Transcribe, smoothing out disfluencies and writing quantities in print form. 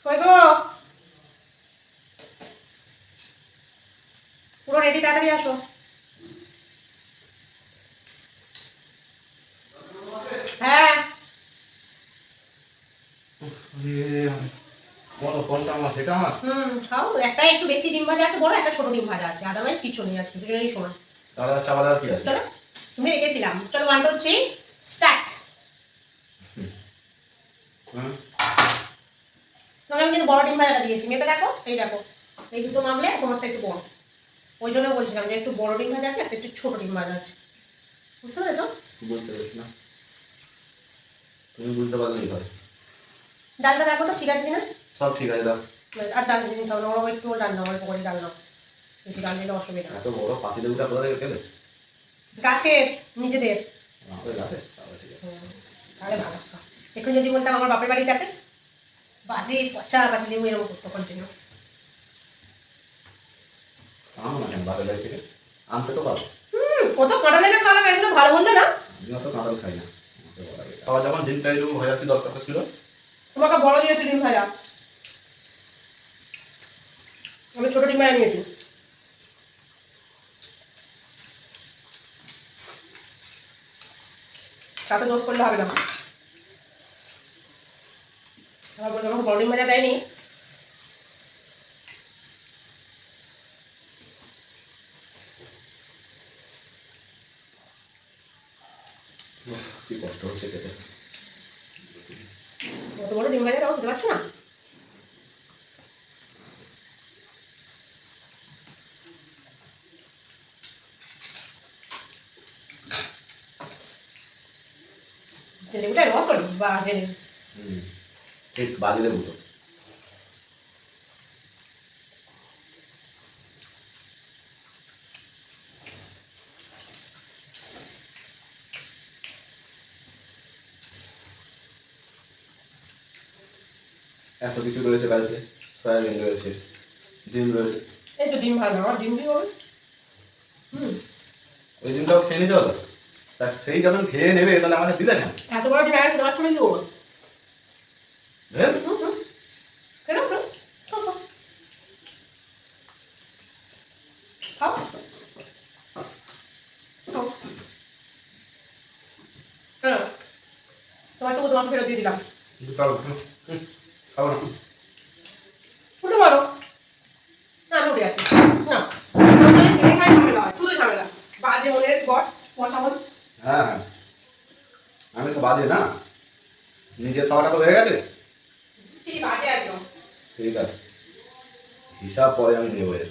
কই গো, পুরো রেডি, তাড়াতাড়ি আসো। হ্যাঁ খাও। একটা একটু বেশি ডিম ভাজা আছে বড়, একটা ছোট ডিম ভাজা আছে, আদারওয়াইজ কিছু নেই আজকে, দুজনেরই সমান। তাহলে চাপা দেওয়ার কি আছে? চলো তুমি রেখেছিলাম, চলো 1 2 3 স্টার্ট। তোমাকে আমি কিন্তু বড় ডিম ভাজাটা দিয়েছি, মেপে দেখো, এই দেখো এই দুটো মামলে তোমারটা একটু বড়, ওই জন্য বলছিলাম যে একটু বড় ডিম ভাজা আছে, একটা একটু ছোট ডিম ভাজা আছে, বুঝতে পেরেছো? বুঝতে পারছি না, তুমি বুঝতে পারলেই হয়। ডালটা দেখো তো ঠিক আছে কিনা। সব ঠিক আছে, দাও। আর ডাল দিয়ে নিতে হবে না, ওরকম একটু ডাল নাও, অল্প করে ডাল নাও, বেশি ডাল দিলে অসুবিধা। এত বড় পাতিলে উঠা কোথা থেকে পেলে? গাছের নিজেদের। আমাদের গাছে? তাহলে ঠিক আছে। তাহলে ভালো। এখন যদি বলতাম আমার বাপের বাড়ির কাছে, বাজে পচা বাজে লেবু এরকম করতো কন্টিনিউ। আনো না কেন বাপের বাড়ি থেকে? আনতে তো পারো। কত কাঁটা লেগে খাওয়া লাগে, এগুলো ভালো বললে না। আমি অত কাঁঠাল খাই না, খাওয়া যখন ডিম খাই দেবো, ভাজার কি দরকার ছিল? তোমাকে বড় দিয়েছি ডিম ভাজা, আমি ছোট ডিম ভাজা নিয়েছি। তাতে দোষ করলে হবে না, আমার বলতে আমাকে বড় ডিম ভাজা দেয়নি। কি কষ্ট হচ্ছে খেতে। অত বড় ডিম ভাজা দাও, খেতে পারছো না? লেবুটা রস হলো বা জেনে ঠিক বাজে লেবু তো। এত কিছু রয়েছে বাড়িতে, সয়াবিন রয়েছে, ডিম রয়েছে। এই তো ডিম ভাজা, আমার ডিম দিয়ে হবে। ওই ডিমটাও খেয়ে নিতে হলো, তা সেই যখন খেয়ে নেবে তাহলে আমাকে দিলে না। এত বড় ডিম আগে খেতে পারছো না, দেবো হ্যাঁ কেন খাও খাও খাও, কেন তোমারটুকু তোমাকে ফেরত দিয়ে দিলাম। খাবো না। উঠে পারো না, আমি উঠে যাচ্ছি না, খেয়ে খাই ঝামেলা হয়, শুধু ঝামেলা, বাজে মনের গট পচা মন। হ্যাঁ হ্যাঁ, আমি তো বাজে না, নিজের খাওয়াটা তো হয়ে গেছে। বাজে একদম। ঠিক আছে, হিসাব পরে আমি নেবো এর।